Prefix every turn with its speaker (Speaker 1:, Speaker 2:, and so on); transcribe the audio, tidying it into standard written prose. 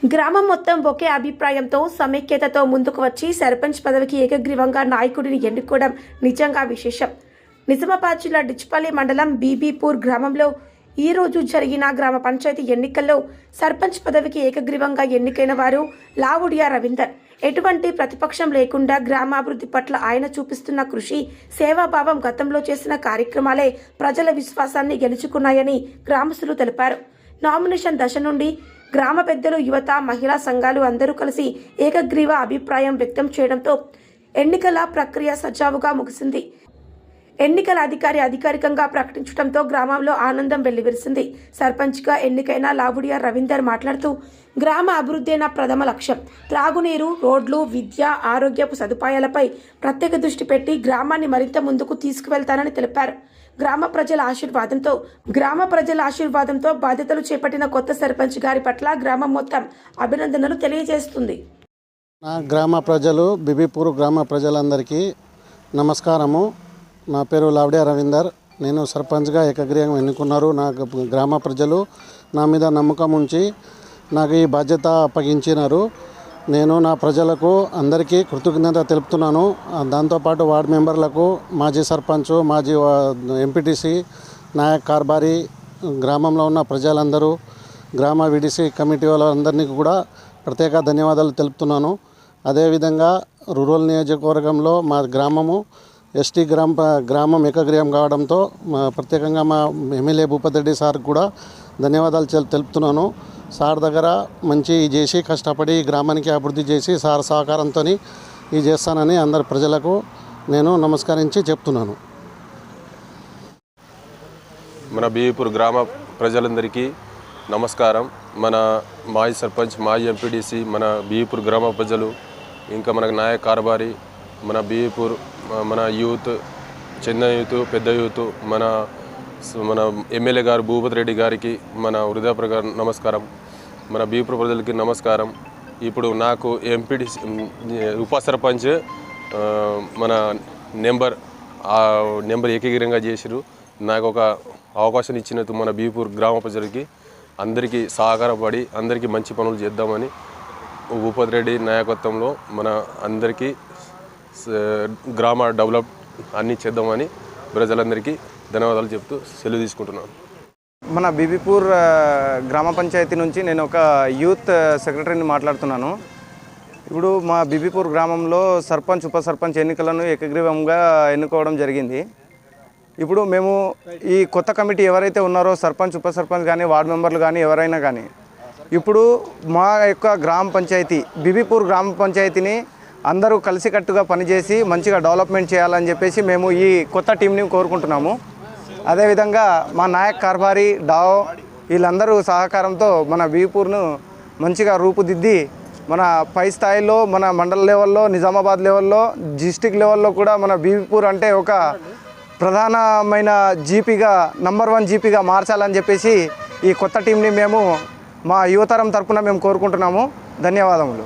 Speaker 1: గ్రామం మొత్తం ఒకే అభిప్రాయంతో సమైక్యతతో ముందుకు వచ్చి సర్పంచ్ పదవికి ఏకగ్రీవంగా నాయకుడిని ఎన్నుకోవడం నిజంగా విశేషం. నిజామాబాద్ జిల్లా డిచ్పల్లి మండలం బీబీపూర్ గ్రామంలో ఈ రోజు జరిగిన గ్రామ పంచాయతీ ఎన్నికల్లో సర్పంచ్ పదవికి ఏకగ్రీవంగా ఎన్నికైన వారు లావుడియా రవీందర్. ఎటువంటి ప్రతిపక్షం లేకుండా గ్రామాభివృద్ధి పట్ల ఆయన చూపిస్తున్న కృషి, సేవాభావం, గతంలో చేసిన కార్యక్రమాలే ప్రజల విశ్వాసాన్ని గెలుచుకున్నాయని గ్రామస్తులు తెలిపారు. నామినేషన్ దశ నుండి గ్రామ పెద్దలు, యువత, మహిళా సంఘాలు అందరూ కలిసి ఏకగ్రీవ అభిప్రాయం వ్యక్తం చేయడంతో ఎన్నికల ప్రక్రియ సజావుగా ముగిసింది. ఎన్నికల అధికారి అధికారికంగా ప్రకటించడంతో గ్రామంలో ఆనందం వెల్లివిరిసింది. సర్పంచ్గా ఎన్నికైన లావుడియా రవీందర్ మాట్లాడుతూ, గ్రామ అభివృద్ధి నా ప్రథమ లక్ష్యం. త్రాగునీరు, రోడ్లు, విద్య, ఆరోగ్యపు సదుపాయాలపై ప్రత్యేక దృష్టి పెట్టి గ్రామాన్ని మరింత ముందుకు తీసుకువెళ్తానని తెలిపారు. గ్రామ ప్రజల ఆశీర్వాదంతో బాధ్యతలు చేపట్టిన కొత్త సర్పంచ్ గారి పట్ల గ్రామం మొత్తం అభినందనలు తెలియజేస్తుంది.
Speaker 2: నా గ్రామ ప్రజలు, బీబీపూర్ గ్రామ ప్రజలందరికీ నమస్కారము. నా పేరు లావుడియా రవీందర్. నేను సర్పంచ్గా ఏకగ్రీవంగా ఎన్నుకున్నారు. నా గ్రామ ప్రజలు నా మీద నమ్మకం ఉంచి నాకు ఈ బాధ్యత అప్పగించినారు. నేను నా ప్రజలకు అందరికీ కృతజ్ఞత తెలుపుతున్నాను. దాంతోపాటు వార్డు మెంబర్లకు, మాజీ సర్పంచ్, మాజీ ఎంపీటీసీ, నాయక్ కార్బారీ, గ్రామంలో ఉన్న ప్రజలందరూ, గ్రామ విడిసి కమిటీ వాళ్ళందరినీ కూడా ప్రత్యేక ధన్యవాదాలు తెలుపుతున్నాను. అదేవిధంగా రూరల్ నియోజకవర్గంలో మా గ్రామము ఎస్టీ గ్రామం ఏకగ్రీవం కావడంతో ప్రత్యేకంగా మా ఎమ్మెల్యే భూపతి రెడ్డి సార్ కూడా ధన్యవాదాలు తెలుపుతున్నాను. సార్ దగ్గర మంచి చేసి కష్టపడి గ్రామానికి అభివృద్ధి చేసి సార్ సహకారంతో ఇది చేస్తానని అందరి ప్రజలకు నేను నమస్కరించి చెప్తున్నాను.
Speaker 3: మన బీబీపూర్ గ్రామ ప్రజలందరికీ నమస్కారం. మన మాజీ సర్పంచ్, మాజీ ఎంపీడీసీ, మన బీబీపూర్ గ్రామ ప్రజలు, ఇంకా మనకు నాయక్ కార్బారీ, మన బీబీపూర్, మన యూత్, చిన్న యూత్, పెద్ద యూత్, మన ఎమ్మెల్యే గారు భూపతి రెడ్డి గారికి మన హృదయపూర్వక నమస్కారం. మన బీబీపూర్ ప్రజలకి నమస్కారం. ఇప్పుడు నాకు ఎంపీడీసీ ఉప సర్పంచ్ మన నెంబర్ ఏకగ్రీవంగా చేసిరు. నాకు ఒక అవకాశం ఇచ్చినందుకు మన బీబీపూర్ గ్రామ ప్రజలకి అందరికీ సహకారపడి అందరికీ మంచి పనులు చేద్దామని భూపతి రెడ్డి నాయకత్వంలో మన అందరికీ గ్రామ డెవలప్ అన్నీ చేద్దామని ప్రజలందరికీ ధన్యవాదాలు చెప్తూ సెలవు తీసుకుంటున్నాను.
Speaker 4: మన బీబీపూర్ గ్రామ పంచాయతీ నుంచి నేను ఒక యూత్ సెక్రటరీని మాట్లాడుతున్నాను. ఇప్పుడు మా బీబీపూర్ గ్రామంలో సర్పంచ్, ఉప సర్పంచ్ ఎన్నికలను ఏకగ్రీవంగా ఎన్నుకోవడం జరిగింది. ఇప్పుడు మేము ఈ కొత్త కమిటీ ఎవరైతే ఉన్నారో, సర్పంచ్, ఉప సర్పంచ్ కానీ, వార్డు మెంబర్లు కానీ, ఎవరైనా కానీ, ఇప్పుడు మా యొక్క గ్రామ పంచాయతీ బీబీపూర్ గ్రామ పంచాయతీని అందరూ కలిసికట్టుగా పనిచేసి మంచిగా డెవలప్మెంట్ చేయాలని చెప్పేసి మేము ఈ కొత్త టీంని కోరుకుంటున్నాము. అదేవిధంగా మా నాయక్ కార్బారీ, డావ్ వీళ్ళందరూ సహకారంతో మన బీబీపూర్ను మంచిగా రూపుదిద్ది మన పై స్థాయిలో, మన మండల లెవెల్లో, నిజామాబాద్ లెవెల్లో, డిస్టిక్ లెవెల్లో కూడా మన బీబీపూర్ అంటే ఒక ప్రధానమైన జీపీగా, నంబర్ 1 జీపీగా మార్చాలని చెప్పేసి ఈ కొత్త టీంని మేము మా యువతరం తరపున మేము కోరుకుంటున్నాము. ధన్యవాదములు.